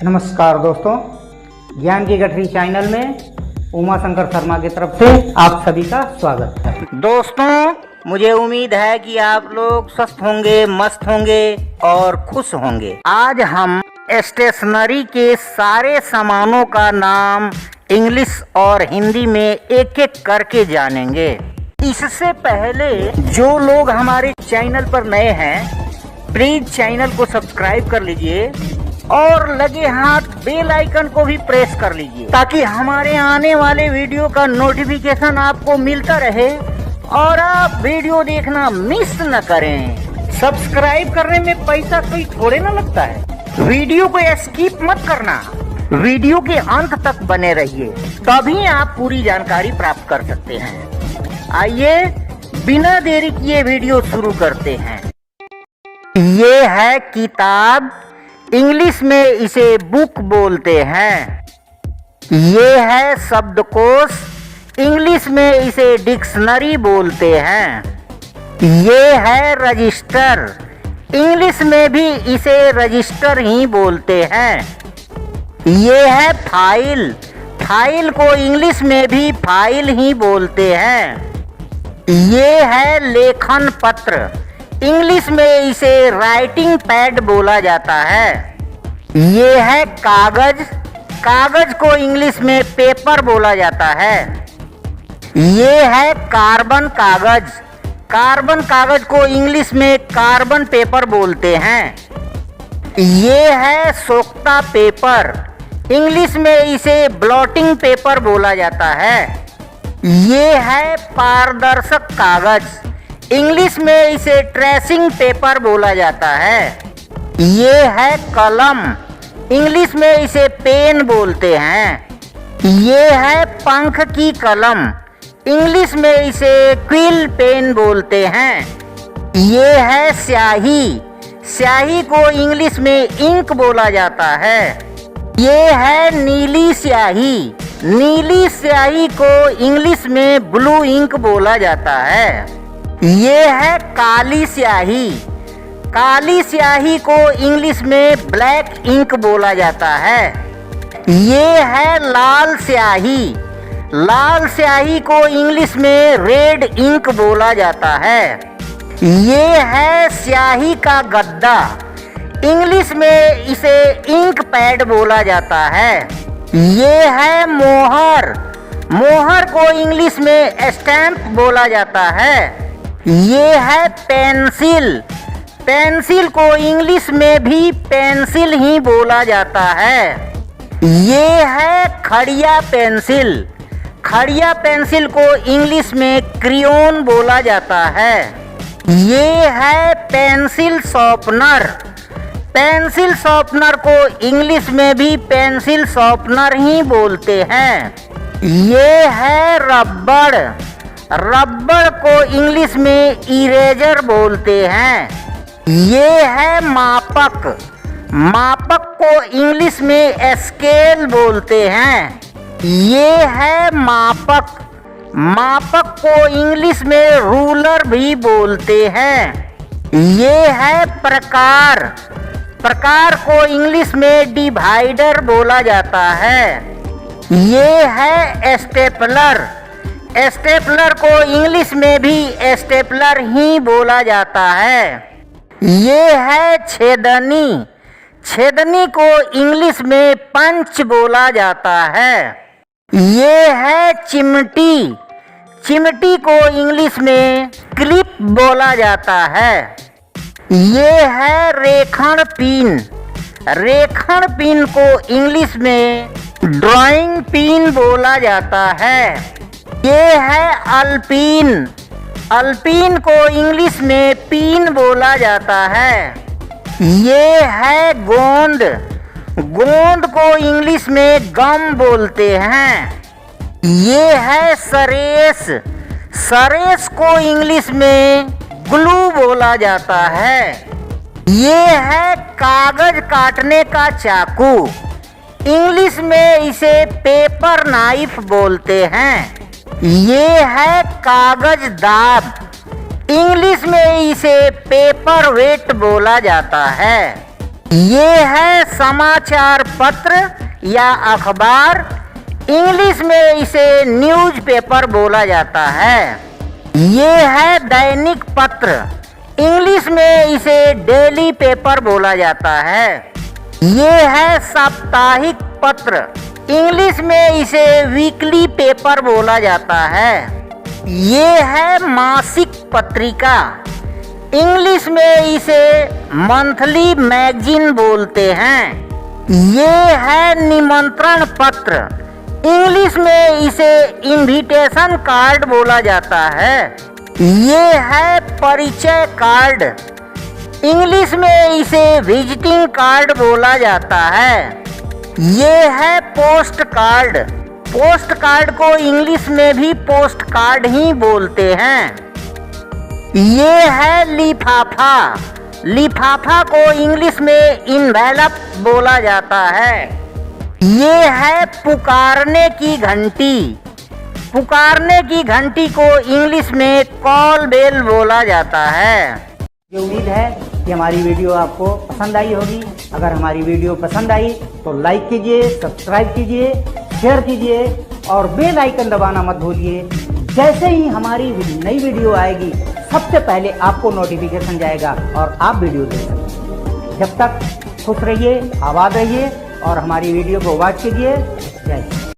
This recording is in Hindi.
नमस्कार दोस्तों, ज्ञान की गठरी चैनल में उमा शंकर शर्मा की तरफ से आप सभी का स्वागत है। दोस्तों, मुझे उम्मीद है कि आप लोग स्वस्थ होंगे, मस्त होंगे और खुश होंगे। आज हम स्टेशनरी के सारे सामानों का नाम इंग्लिश और हिंदी में एक एक करके जानेंगे। इससे पहले जो लोग हमारे चैनल पर नए हैं, प्लीज चैनल को सब्सक्राइब कर लीजिए और लगे हाथ बेल आइकन को भी प्रेस कर लीजिए ताकि हमारे आने वाले वीडियो का नोटिफिकेशन आपको मिलता रहे और आप वीडियो देखना मिस न करें। सब्सक्राइब करने में पैसा कोई थोड़े ना लगता है। वीडियो को स्किप मत करना, वीडियो के अंत तक बने रहिए, तभी आप पूरी जानकारी प्राप्त कर सकते हैं। आइए बिना देरी किए वीडियो शुरू करते हैं। ये है किताब, इंग्लिश में इसे बुक बोलते हैं। ये है शब्दकोश, इंग्लिश में इसे डिक्शनरी बोलते हैं। ये है रजिस्टर, इंग्लिश में भी इसे रजिस्टर ही बोलते हैं। ये है फाइल, फाइल को इंग्लिश में भी फाइल ही बोलते हैं। ये है लेखन पत्र, इंग्लिश में इसे राइटिंग पैड बोला जाता है। ये है कागज, कागज को इंग्लिश में पेपर बोला जाता है। ये है कार्बन कागज, कार्बन कागज को इंग्लिश में कार्बन पेपर बोलते हैं। ये है सोख्ता पेपर, इंग्लिश में इसे ब्लॉटिंग पेपर बोला जाता है। ये है पारदर्शक कागज, इंग्लिश में इसे ट्रेसिंग पेपर बोला जाता है। ये है कलम, इंग्लिश में इसे पेन बोलते हैं। ये है पंख की कलम, इंग्लिश में इसे क्विल पेन बोलते हैं। ये है स्याही, स्याही को इंग्लिश में इंक बोला जाता है। ये है नीली स्याही, नीली स्याही को इंग्लिश में ब्लू इंक बोला जाता है। ये है काली स्याही, काली स्याही को इंग्लिश में ब्लैक इंक बोला जाता है। ये है लाल स्याही, लाल स्याही को इंग्लिश में रेड इंक बोला जाता है। ये है स्याही का गद्दा, इंग्लिश में इसे इंक पैड बोला जाता है। ये है मोहर, मोहर को इंग्लिश में स्टैम्प बोला जाता है। ये है पेंसिल, पेंसिल को इंग्लिश में भी पेंसिल ही बोला जाता है। ये है खड़िया पेंसिल, खड़िया पेंसिल को इंग्लिश में क्रियोन बोला जाता है। ये है पेंसिल शॉर्पनर, पेंसिल शॉर्पनर को इंग्लिश में भी पेंसिल शॉर्पनर ही बोलते हैं। ये है रबड़, रबड़ को इंग्लिश में इरेजर बोलते हैं। ये है मापक, मापक को इंग्लिश में स्केल बोलते हैं। ये है मापक, मापक को इंग्लिश में रूलर भी बोलते हैं। ये है प्रकार, प्रकार को इंग्लिश में डिवाइडर बोला जाता है। ये है स्टेपलर, स्टेपलर को इंग्लिश में भी स्टेपलर ही बोला जाता है। ये है छेदनी, छेदनी को इंग्लिश में पंच बोला जाता है। ये है चिमटी, चिमटी को इंग्लिश में क्लिप बोला जाता है। ये है रेखण पिन, रेखण पिन को इंग्लिश में ड्राइंग पिन बोला जाता है। ये है अल्पीन, अल्पीन को इंग्लिश में पीन बोला जाता है। ये है गोंद, गोंद को इंग्लिश में गम बोलते हैं। ये है सरेस, सरेस को इंग्लिश में ग्लू बोला जाता है। ये है कागज काटने का चाकू, इंग्लिश में इसे पेपर नाइफ बोलते हैं। ये है कागज दाब, इंग्लिश में इसे पेपर वेट बोला जाता है। ये है समाचार पत्र या अखबार, इंग्लिश में इसे न्यूज़पेपर बोला जाता है। ये है दैनिक पत्र, इंग्लिश में इसे डेली पेपर बोला जाता है। ये है साप्ताहिक पत्र, इंग्लिश में इसे वीकली पेपर बोला जाता है। ये है मासिक पत्रिका, इंग्लिश में इसे मंथली मैगजीन बोलते हैं। ये है निमंत्रण पत्र, इंग्लिश में इसे इनविटेशन कार्ड बोला जाता है। ये है परिचय कार्ड, इंग्लिश में इसे विजिटिंग कार्ड बोला जाता है। ये है पोस्ट कार्ड, पोस्ट कार्ड को इंग्लिश में भी पोस्ट कार्ड ही बोलते हैं। ये है लिफाफा, लिफाफा को इंग्लिश में इन्वेलप बोला जाता है। ये है पुकारने की घंटी, पुकारने की घंटी को इंग्लिश में कॉल बेल बोला जाता है। मुझे उम्मीद है कि हमारी वीडियो आपको पसंद आई होगी। अगर हमारी वीडियो पसंद आई तो लाइक कीजिए, सब्सक्राइब कीजिए, शेयर कीजिए और बेल आइकन दबाना मत भूलिए। जैसे ही हमारी नई वीडियो आएगी सबसे पहले आपको नोटिफिकेशन जाएगा और आप वीडियो देख सकते हैं। जब तक खुश रहिए, आबाद रहिए और हमारी वीडियो को वॉच कीजिए। जय हिंद।